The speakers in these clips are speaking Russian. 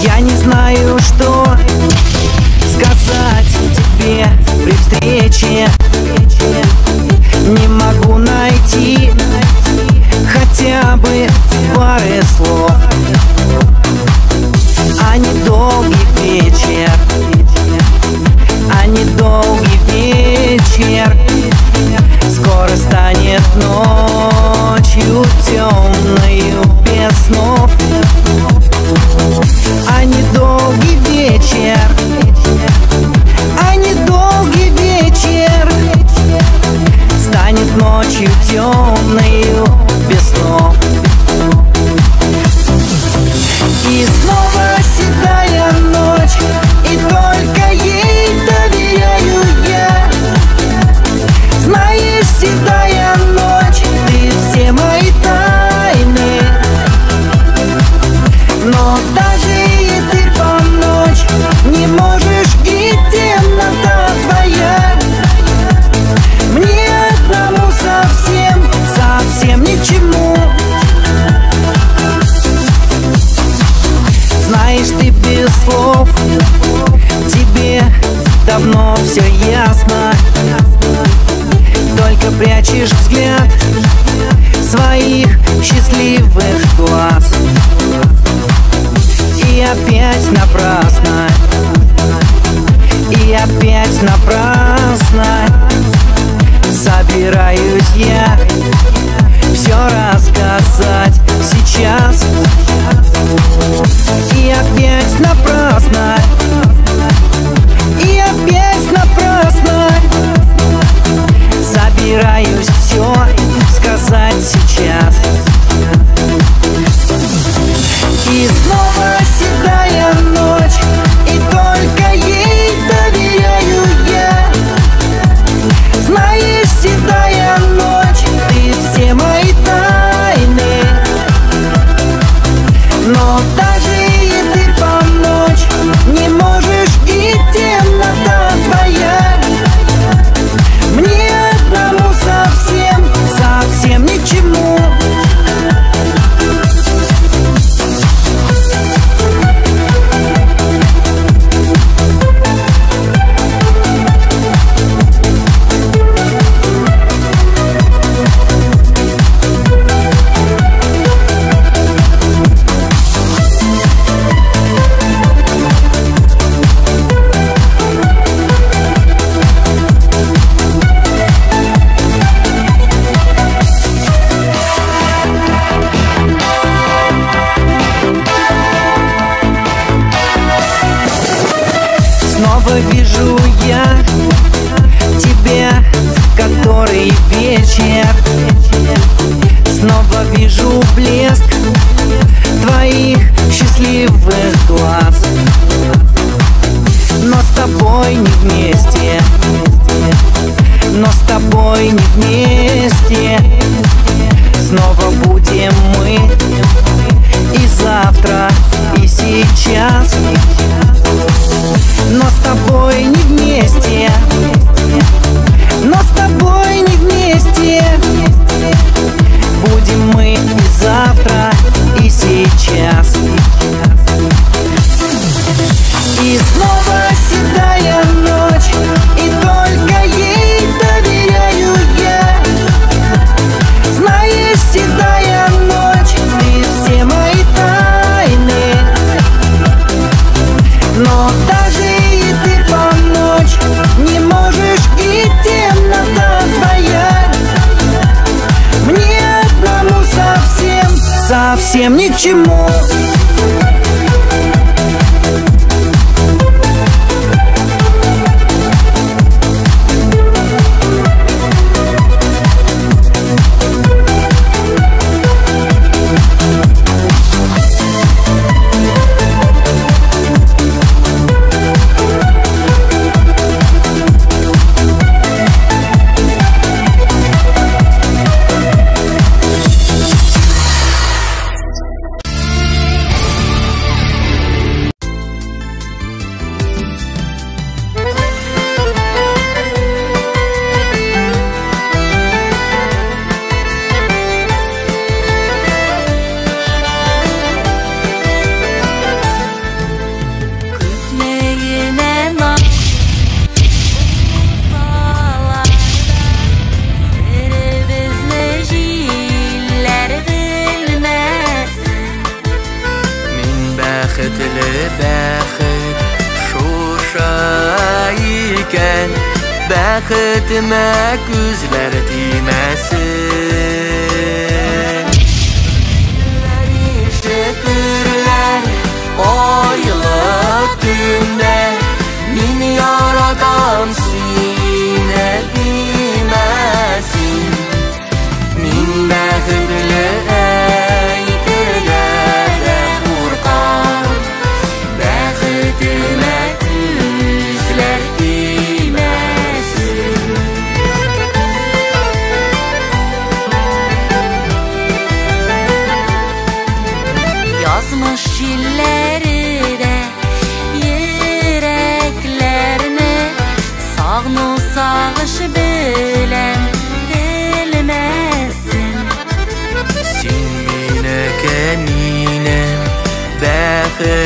Я не знаю, что сказать тебе при встрече. Не могу найти хотя бы пары слов. А недолгий вечер, а недолгий вечер скоро станет ночью темною без снов. А недолгий вечер, а недолгий вечер станет ночью темною без снов. И снова седая ночь, и только ей доверяю я. Знаешь, седая ночь, ты все мои тайны. Но даже и ты по ночь не можешь, и темнота твоя мне одному совсем, совсем ни к чему. Знаешь, ты без слов, тебе давно все ясно. Только прячешь взгляд своих счастливых глаз. И опять напрасно, и опять напрасно собираюсь я все рассказать сейчас. И опять напрасно, и опять напрасно собираюсь все сказать сейчас. И снова седая ночь, и только ей доверяю я. Знаешь, седая ночь, ты все мои тайны. Но даже и ты по ночь не можешь, и темнота твоя мне одному совсем, совсем ни к чему. Снова вижу я тебя, который вечер. Снова вижу блеск твоих счастливых глаз. Но с тобой не вместе, но с тобой не вместе. Снова будем мы и завтра, и сейчас. Но с тобой не вместе, но с тобой не вместе. Будем мы и завтра, и сейчас. И снова седая ночь, и только ей доверяю я. Знаешь, седая ночь, ты все мои тайны. Но даже и ты по ночь не можешь, и темнота твоя мне одному совсем, совсем ни к чему. бәхет шуша икән, бәхетемә күзләр тимәсен. Ишетерләр айлы төндә, мин яратам сине димәсен. Мин бәхетле әйтергә дә куркам, бәхетемә күзләр тимәсен. Язмыш җилләре дә йөрәкләрне сагыну сагыш белән телмәсен. Син минеке минем бәхетемсин,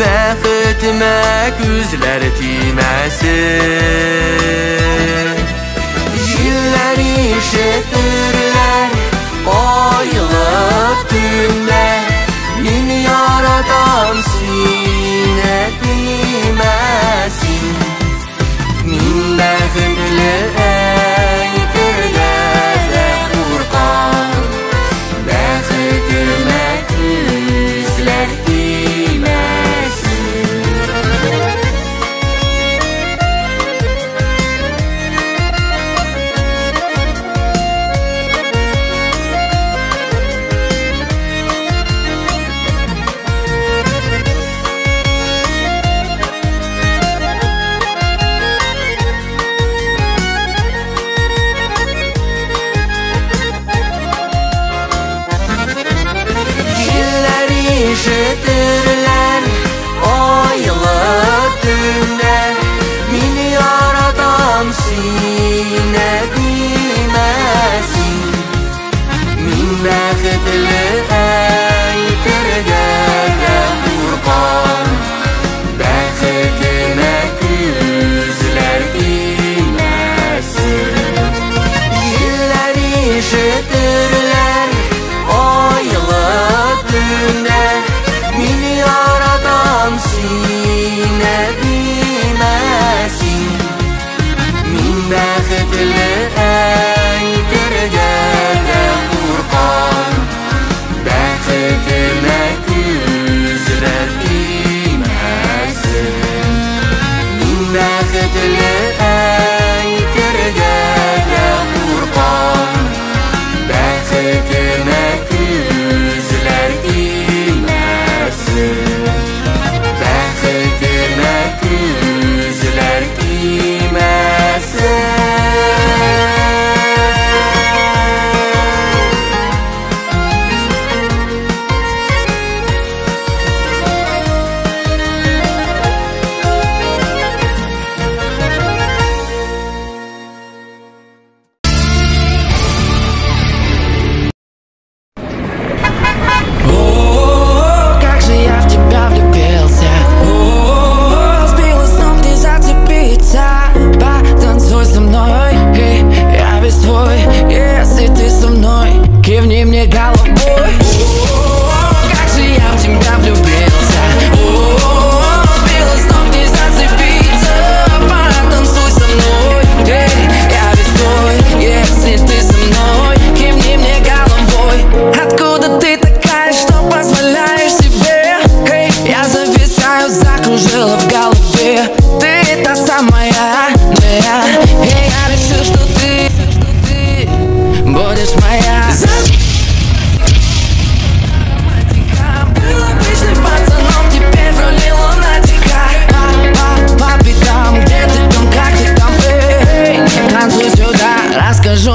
бәхетемә күзләр тимәсен. Җилләр ишетерләр айлы төндә, мин яратам сине димәсен. Мин бәхетле әйтергә дә куркам, бәхетемә күзләр тимәсен. Ишетерләр айлы төндә, мин яратам сине димәсен. Мин бәхетле әйтергә дә куркам, бәхетемә күзләр тимәсен. Җилләр ишетерләр айлы төндә, мин яратам сине димәсен. Мин бәхетле әйтергә дә куркам, бәхетемә күзләр тимәсен. Мин бәхетле әйтергә дә куркам, бәхетемә күзләр тимәсен. Бәхетемә күзләр тимәсен.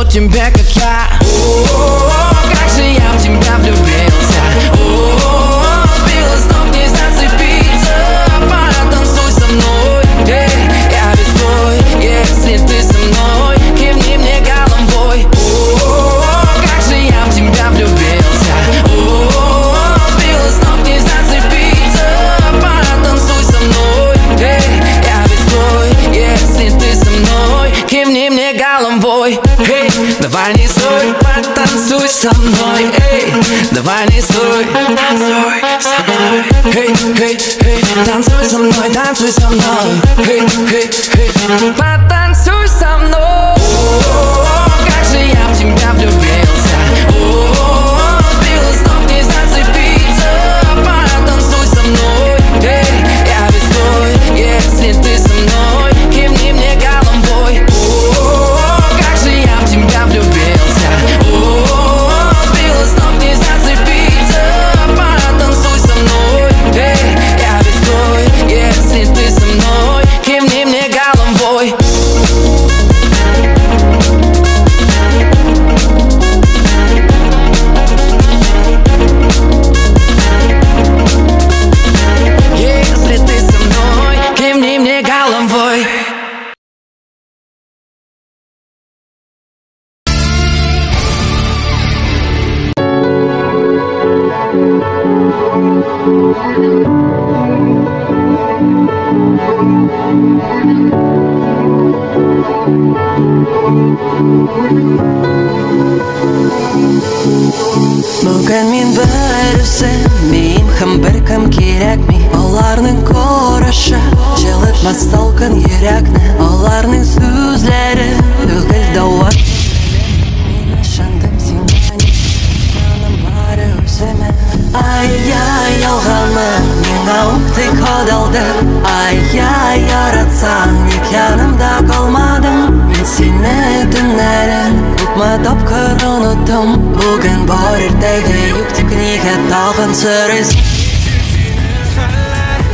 Тебе как я, как же я в тебя влюбился. Сбила с ног, не зацепиться. Потанцуй со мной, я весь твой. Если ты со мной, кивни мне головой. Как же я в тебя влюбился. Сбила с ног, не зацепиться. Потанцуй со мной, я весь твой. Если ты со мной, кивни мне головой. Давай Эй, эй, эй, танцуй со мной, танцуй со мной. Эй, эй, эй, потанцуй со мной. О, как же я в тебя влюбился. О, сбила с ног, не зацепиться. Потанцуй со мной. Эй, я весь твой, если ты со мной. Кивни мне головой. О, как же я в тебя влюбился. О, сбила с ног, не зацепиться. Потанцуй со мной. Эй, я весь твой, если ты со мной. Кивни мне головой. Если ты со мной, кивни мне головой. Бүгін мен бір үзім һәм беркем кирәкми. Аларның карашы җылытмас салкын йөрәкне. Аларның сүзләре түгел дауа. Мин ышандым сиңа, ышанам бары үземә. Ай-яй, ялганым миңа укты кадалды. Ай-яй, яратсаң ник янымда калмадың. Мин сине төннәрен күпме тапкыр оныттым. Бүген бар иртәгә юк, тик нигә тагын сорыйсың?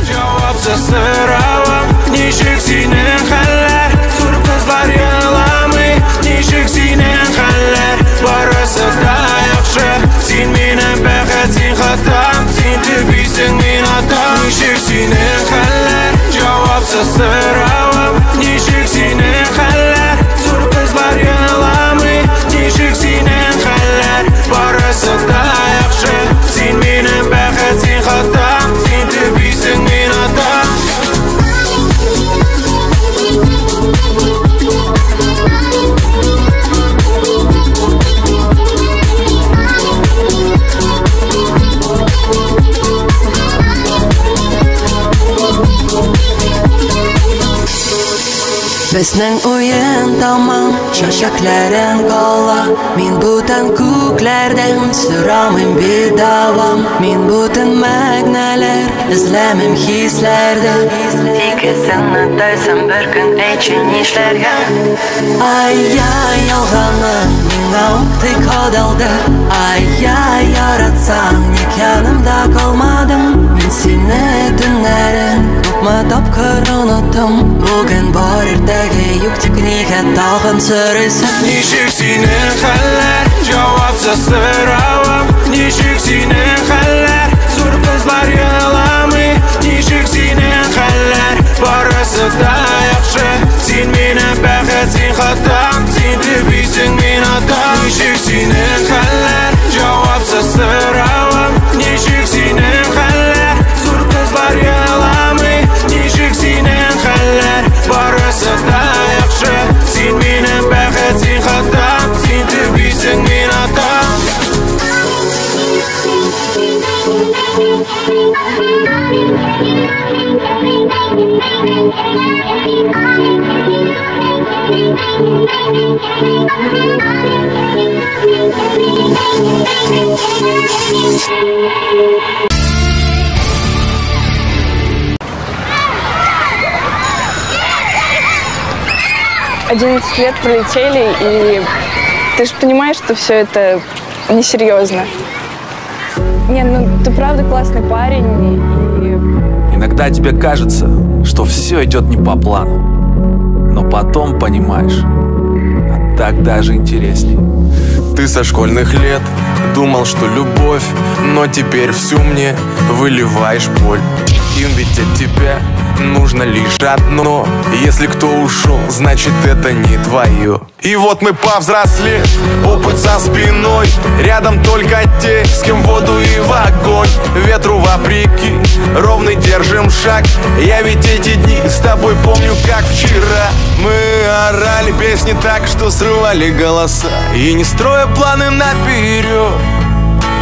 Җавапсыз соравым, ничек синең хәлләр? Зур кызлар еламый, ничек синең хәлләр? Барысы да яхшы, син минем бәхет, син хатам, син төбисең, мин атам. Ничек синең хәлләр? Җавапсыз соравым, ничек синең хәлләр? Зур кызлар еламый, ничек синең хәлләр? Барысы да яхшы, син минем бәхет, син хатам, син төбисең, мин атам. Безнең уен тамам, чәчәкләрен кала. Мин бүтән күкләрдән сорамыйм бит давам. Мин бүтән мәгънәләр эзләмим хисләрдә. Икесен тайсам бер көн әйтче нишләргә. Ай-яй, ялганым миңа укты кадалды. Ай-яй, яратсаң ник янымда калмадың. Мин сине төннәрен күпме тапкыр оныттым. Бүген бар иртәгә юк, тик нигә тагын сорыйсың? Ничек синең хәлләр? Җавапсыз соравым, ничек синең хәлләр? Зур кызлар еламый, ничек синең хәлләр? Барысы да яхшы, син минем бәхет, син хатам, син төбисең, мин атам. Ничек синең хәлләр? Җавапсыз соравым, ничек синең хәлләр? Зур кызлар еламый, ничек синең хәлләр? Барысы да яхшы, син минем бәхет, син хатам, син төбисең, мин атам. «11 лет пролетели, и ты же понимаешь, что все это несерьезно. Не, ну ты правда классный парень, и... Иногда тебе кажется, что все идет не по плану, но потом понимаешь, а так даже интересней. Ты со школьных лет думал, что любовь, но теперь всю мне выливаешь боль. Им ведь от тебя нужно лишь одно. Если кто ушел, значит это не твое. И вот мы повзрослели, опыт за спиной. Рядом только те, с кем в воду и в огонь. Ветру вопреки, ровный держим шаг. Я ведь эти дни с тобой помню как вчера. Мы орали песни так, что срывали голоса. И не строя планы наперед,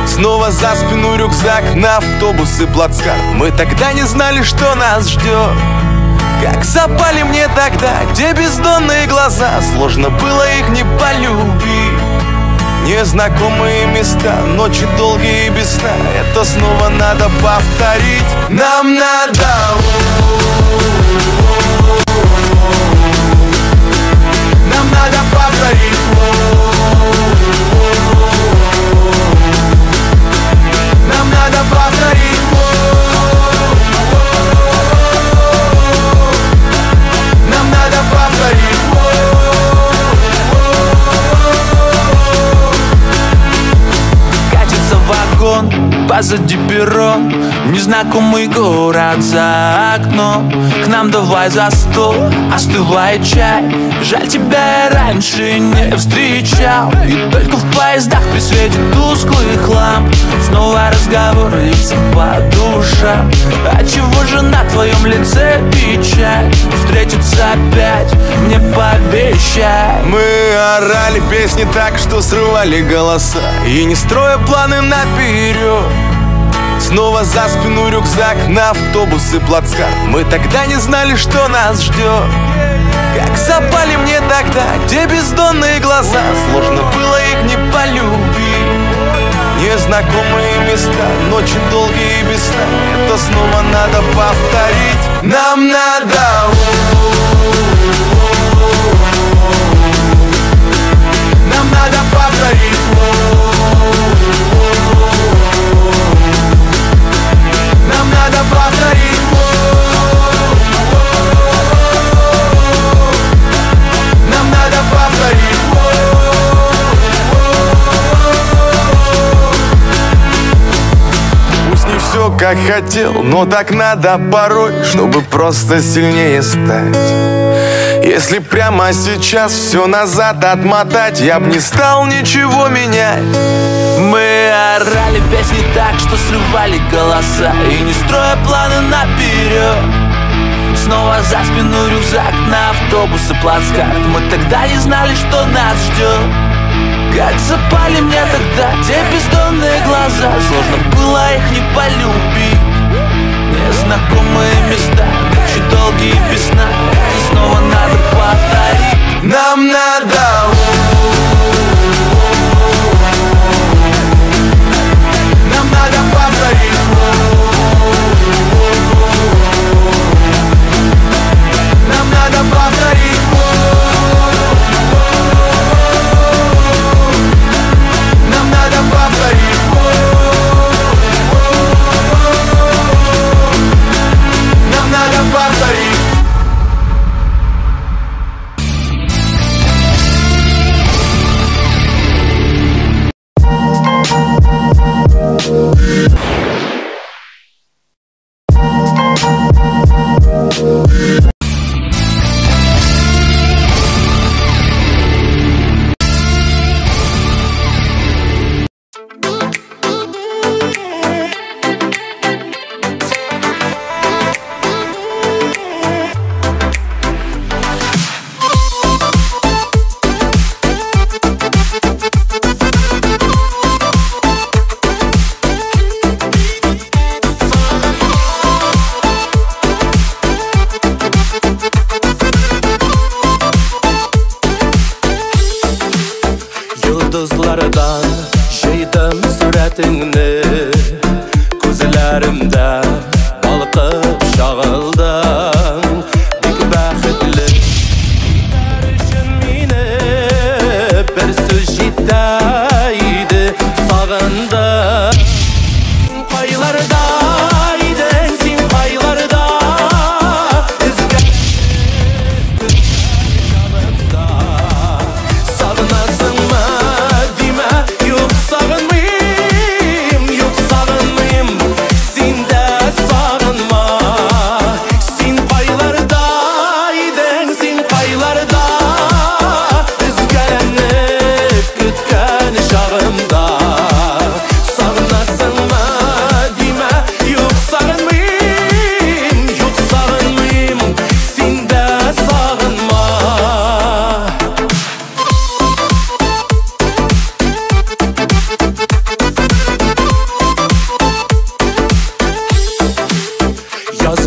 Снова за спину рюкзак, на автобус и плацкарт. Мы тогда не знали, что нас ждет. Как запали мне тогда, где бездонные глаза. Сложно было их не полюбить. Незнакомые места, ночи долгие и без сна. Это снова надо повторить. Нам надо. Нам надо повторить. Нам надо повторить. Нам надо повторить. Катится вагон, позади перрон, незнакомый город за окном. К нам давай за стол, остывает чай. Жаль, тебя я раньше не встречал. И только в поездах при свете тусклых ламп снова разговор, лица по душам. А чего же на твоем лице печаль? Встретиться опять мне пообещай. Мы орали песни так, что срывали голоса. И не строя планы наперед. Снова за спину рюкзак, на автобус и плацкарт. Мы тогда не знали, что нас ждет. Как запали мне тогда, где бездонные глаза. Сложно было их не полюбить. Незнакомые места, ночи долгие и без сна. Это снова надо повторить. Нам надо. Нам надо повторить. Нам надо повторить. Нам надо повторить. Пусть не все как хотел, но так надо порой, чтобы просто сильнее стать. Если прямо сейчас все назад отмотать, я б не стал ничего менять. Мы орали песни так, что срывали голоса. И не строя планы наперед. Снова за спину рюкзак, на автобус и плацкарт. Мы тогда не знали, что нас ждет. Как запали мне тогда те бездонные глаза. Сложно было их не полюбить. Незнакомые места, ночи долгие и без сна. И снова надо повторить. Нам надо. Нам надо повторить. Нам надо повторить. Нам надо повторить. Нам надо повторить. Yıldızlardan jeydim suratını, gözlerimde balkıp şağıldım. Dik baxtli tarışın meni bir söz jitaydi, sağındım. Qaylardaydın sen qaylarda, izga yanımda. Sağınasın mı deme, yok sağınmayım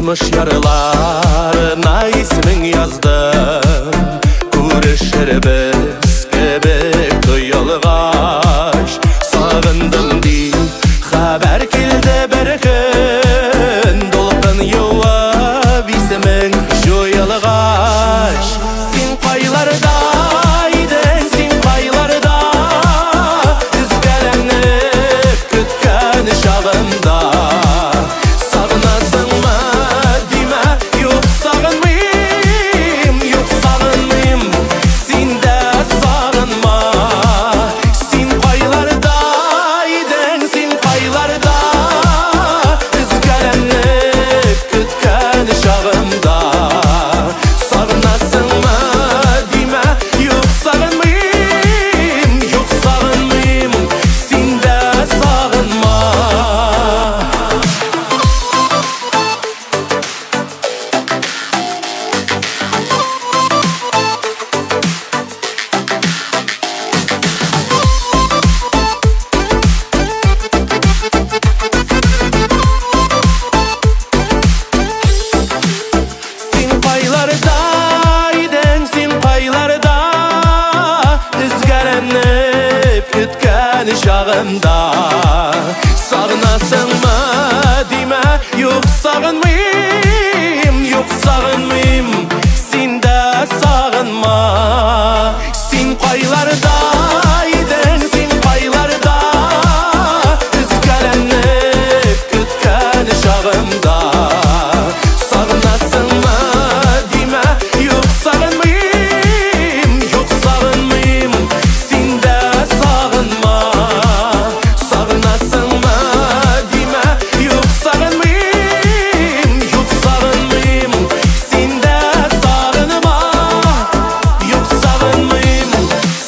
Язмыш ярыларына исмің яздым. Күрешербіз кебек тойылғаш. Сағындым дейм, хабар келді бір күн. Долқын еуіп исмің жойылғаш. Сен қайларда идің, сен қайларда, үзгәләніп күткән шағымда. Сағынасыңмы дейме, юк сағынмыйм, сен дә сағынма. Сен қайларда идің, сен қайларда, үзгәләніп күткән шағымда. Сағынасыңмы дейме, юк сағынмыйм, сен дә сағынма. Сен қайларда идің, сен қайларда, үзгәләніп күткән шағымда. Сағынасыңмы дейме, юк сағынмыйм, сен дә сағынма. Сен қайларда идің, сен қайларда, үзгәләніп күткән шағымда. Сағынасыңмы дейме, юк сағынмыйм, сен дә сағынма. Сағынасыңмы дейме, юк сағынмыйм, сен дә сағынма. Юк сағынмыйм,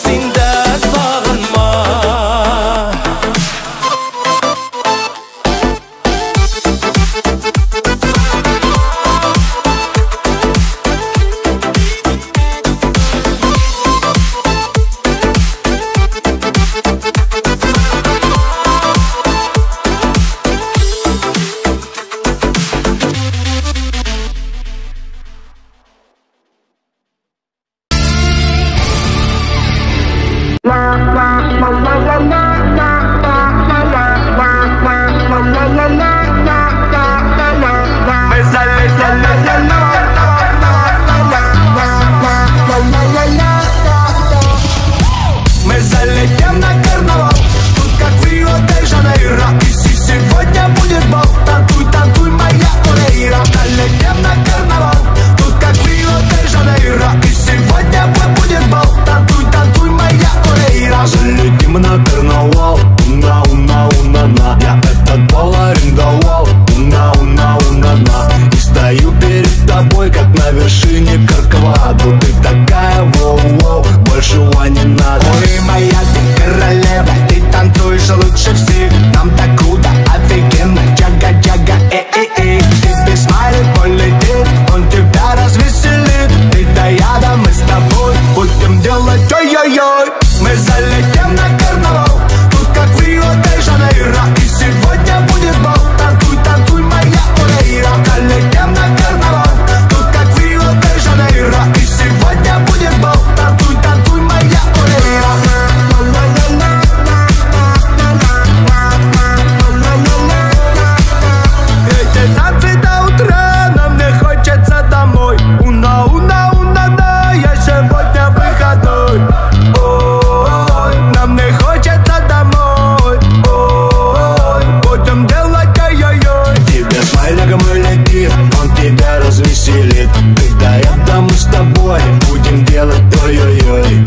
сен дә сағынма. Мы залетим на карнавал, тут как в Рио-де-Жанейро. И сегодня будет бал, танцуй, танцуй, моя Орейра. Залетим на карнавал, тут как в Рио-де-Жанейро. И сегодня будет бал, танцуй, танцуй, моя Орейра. Залетим на карнавал, уна-уна-уна-на. Я этот бал арендовал, уна-уна-уна-на. И стою перед тобой, как на вершине Каркваду. Ты такая, воу-воу, большего не надо. Ой, моя ты королева, ты танцуешь лучше всех. Нам так круто, офигенно, джага-джага, эй-эй-эй. Ты без смайли полетит, он тебя развеселит. Ты да я, да мы с тобой будем делать ой-ой-ой. Мы залетим на карнавал, тут как в Рио-де-Жанейро. И сегодня будет бал, танцуй, танцуй, моя Орейра. Залетим на карнавал, тут как в Рио-де-Жанейро. И сегодня будет бал, танцуй, танцуй, моя Орейра. Эти танцы до утра, но мне хочется домой. Уна-уна-уна-на, я сегодня выходной. Ой, нам не хочется домой. Ой, будем делать ой-ой-ой. Тебе смайликом улетит, он тебя развеселит. Когда это мы с тобой будем делать ой-ой-ой.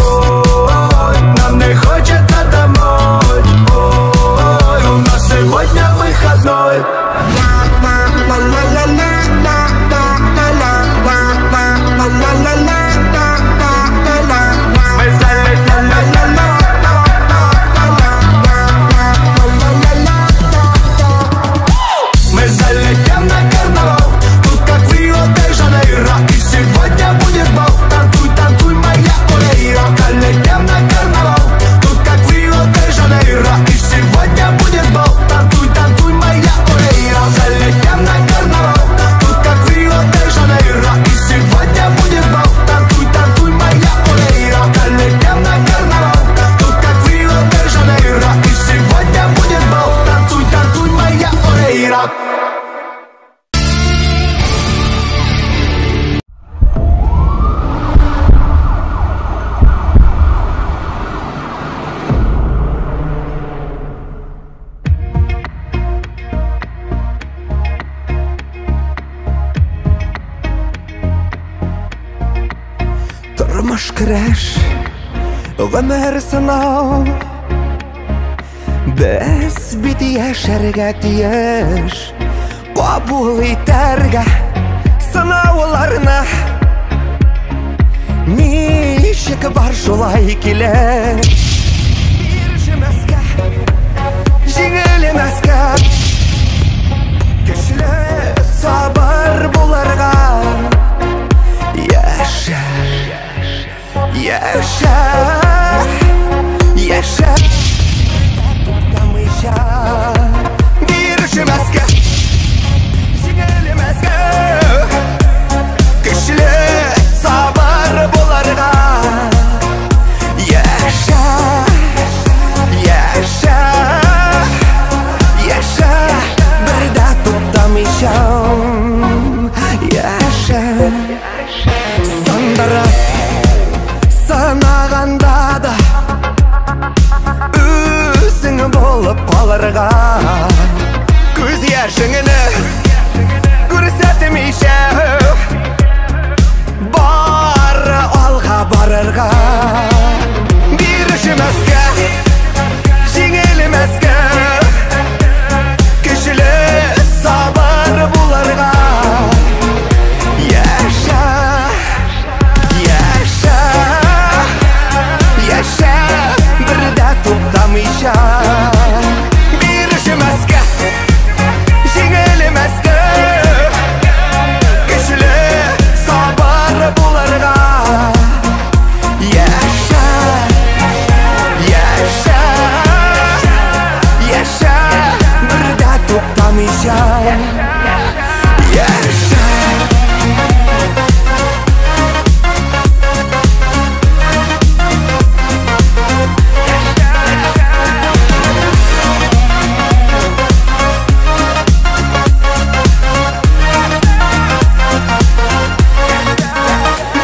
Ой, нам не хочется домой. Ой, у нас сегодня выходной. Мы залетим на карнавал, тут как в Рио-де-Жанейро. И сегодня будет бал, танцуй, танцуй, моя Орейра. Залетим на карнавал, тут как в Рио-де-Жанейро. И сегодня будет бал, танцуй, танцуй, моя Орейра. Залетим на карнавал, Тормош кереш гомер сынау Без бит яшәргә тиеш Кабул итәргә сынауларны Ничек бар шулай килә Биржемәскә җиңелмәскә Көчле сабыр булырга Яшә Яшә Яшә Туктамыйча Биржемәскә җиңелмәскә Көчле сабыр булырга Яшә Яшә Яшә Бер дә туктамыйча Яшә Сандырып санаганда да Үзең булып калырга Күз яшеңне күрсәтмичә Бары алга барырга Биржемәскә җиңелмәскә Көчле сабыр булырга Яшә Яшә Яшә Бер дә туктамыйча Биржемәскә җиңелмәскә Көчле сабыр булырга Яшә Яшә Яшә Бер дә туктамыйча Яшә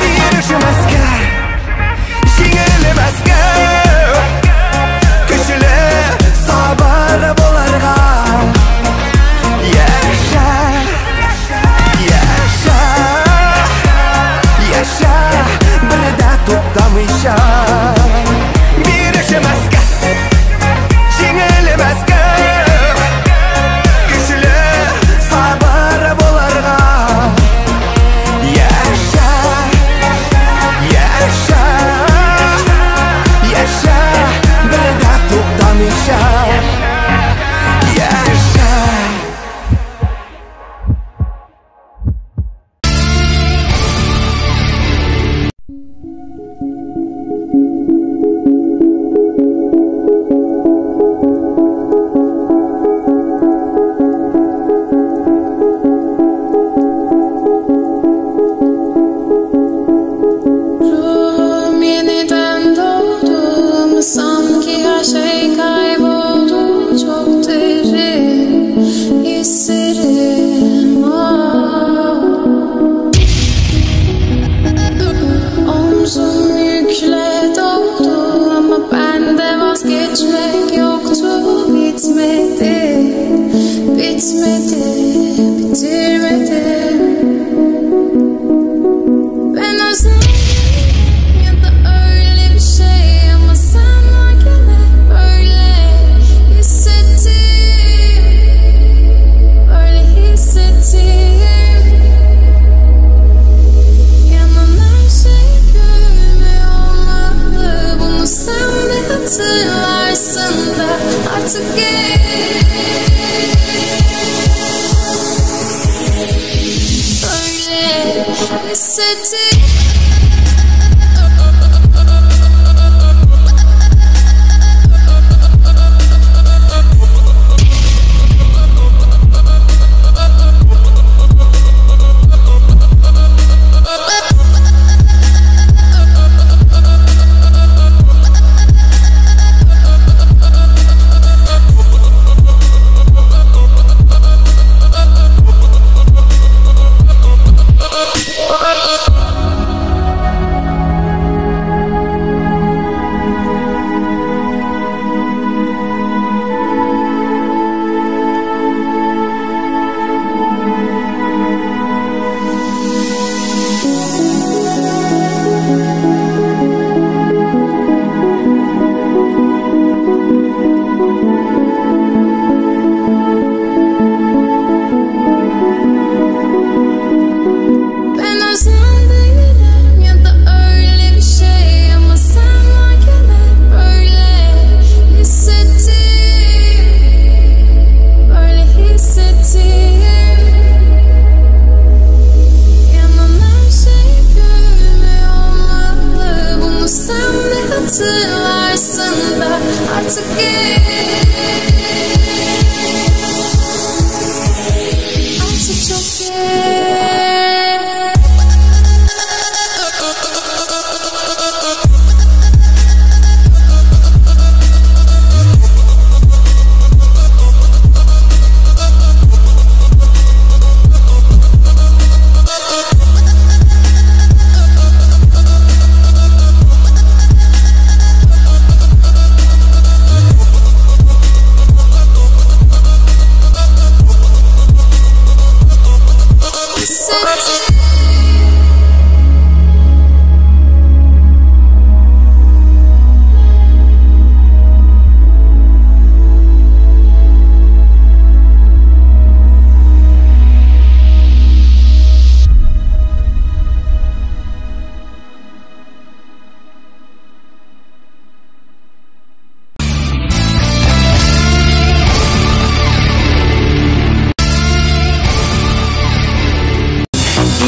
Биржемәскә җиңелмәскә Көчле сабыр булырга Яшә Яшә Яшә Бер дә туктамыйча Биржемәскә җиңелмәскә Көчле сабыр булырга Яшә Яшә Яшә Бер дә туктамыйча Яшә Ruhum yeniden doğdu ama sanki her şey kayboldu. Çok derin hislerim Omzum yükle doldu ama bende vazgeçmek yoktu. Bitmedi, bitmedi, bitirmedim. Ben özledim ya da öyle bir şey ama sen varken hep böyle hissettim, böyle hissettim. Yanan her şey gülme olmalı, bunu sen de hatırlarsın da artık öyle hissettim.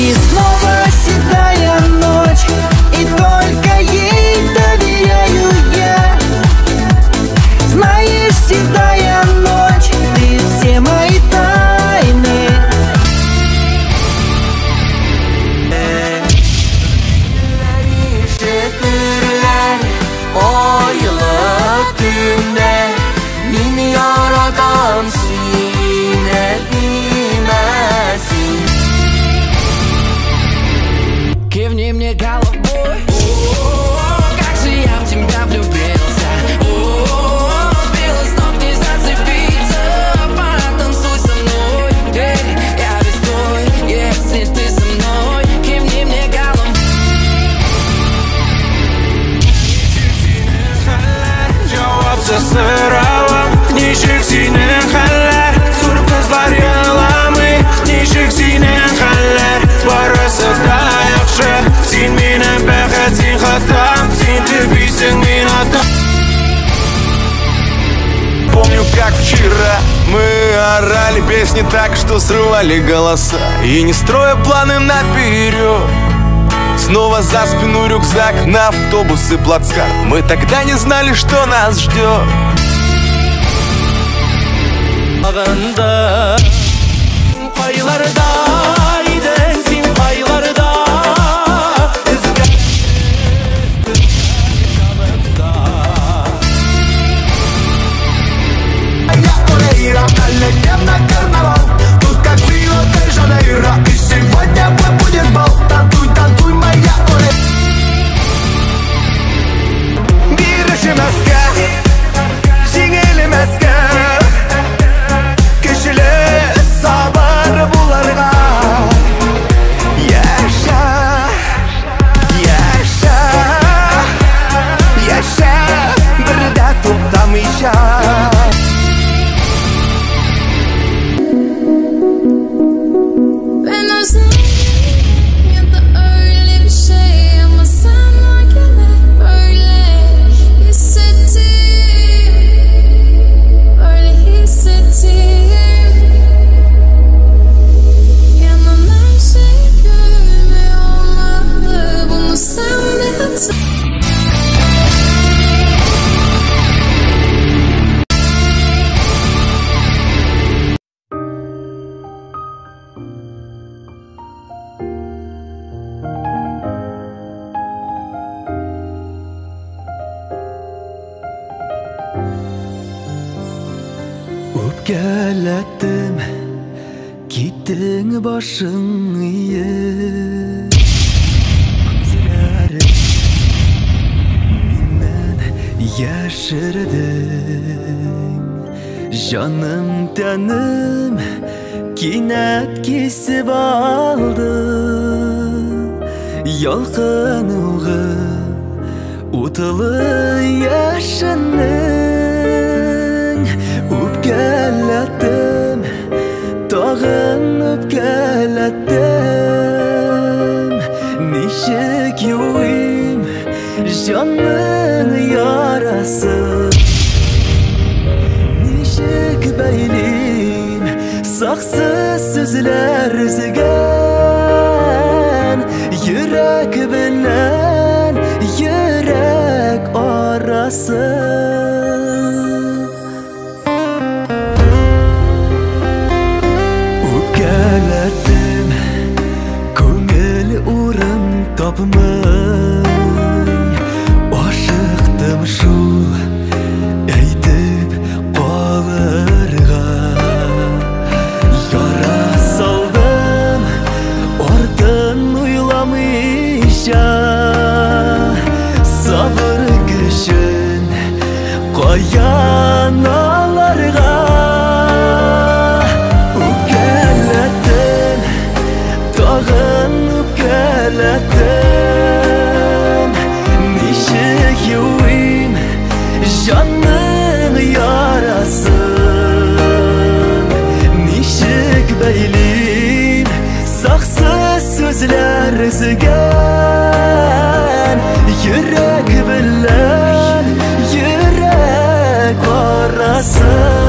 И снова седая ночь, и только ей доверяю я. Знаешь, седая ночь, ты все мои тайны. Şükürler o yılı günde min yaradan sine bilmesin. Кивни мне головой. Как же я в тебя влюбился. Сбила с ног, не зацепиться. Потанцуй со мной. Я весь твой, если ты со мной. Кивни мне головой. Cevapsız sıravam Nişik sinen haller Sur kızlar yalamı Nişik sinen haller Barısı da yaxşı Sen menen bәхет, sen xatam Sen туписің, мен адам. Помню, как вчера мы орали песни так, что срывали голоса. И не строя планы наперед, снова за спину рюкзак на автобус и плацкарт. Мы тогда не знали, что нас ждет. Ağında Paylarda gidensin paylarda Izgar Я Орейра, летим на карнавал. Тут как в Рио-де-Жанейро. И сегодня будет бал. Танцуй, танцуй, моя Орейра. Бирешемезге, жеңілемезге. Кешілі сабыр бұларға. Яша, яша, яша. Бірді тоқтамайша. Ben özledim ya da öyle bir şey ama sen varken hep böyle hissettim, böyle hissettim. Yanan her şey gülme olmalı, bunu sen de hatırla. Öpkələdim, gittin başın iye. Gözlərim mindən yaşırdın. Canım tənім kinət kesib aldı. Yalqınığı utulu yaşının. Öpkələdim, tağın öpkələdim. Nişik yuvim, canın yarası. Nişik beylim, saksız sözler üzgən. Yürek bilen, yürek arası. Öpkələdim, köngül urun tapmay. Aşıqdım şul, eytib qalırğa. Yara saldım, ardın uylamışa. Sabır güçün qoyanalarga. Öpkələdim, sözler rızıgan Yürek bilen yürek arasın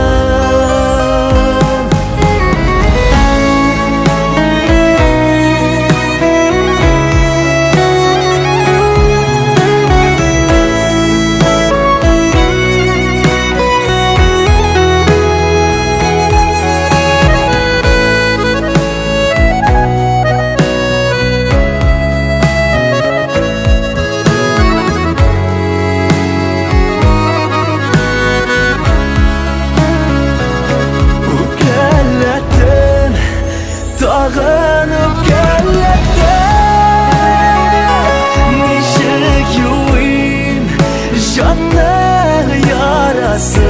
Dağınıp kellettin Nişik yuvim canlı yarasın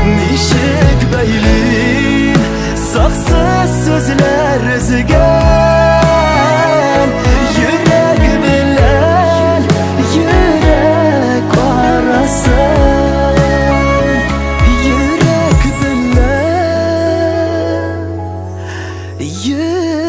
Nişik beylim saksız sözler rızıgan Yürek bilen yürek arasın Yürek bilen yürek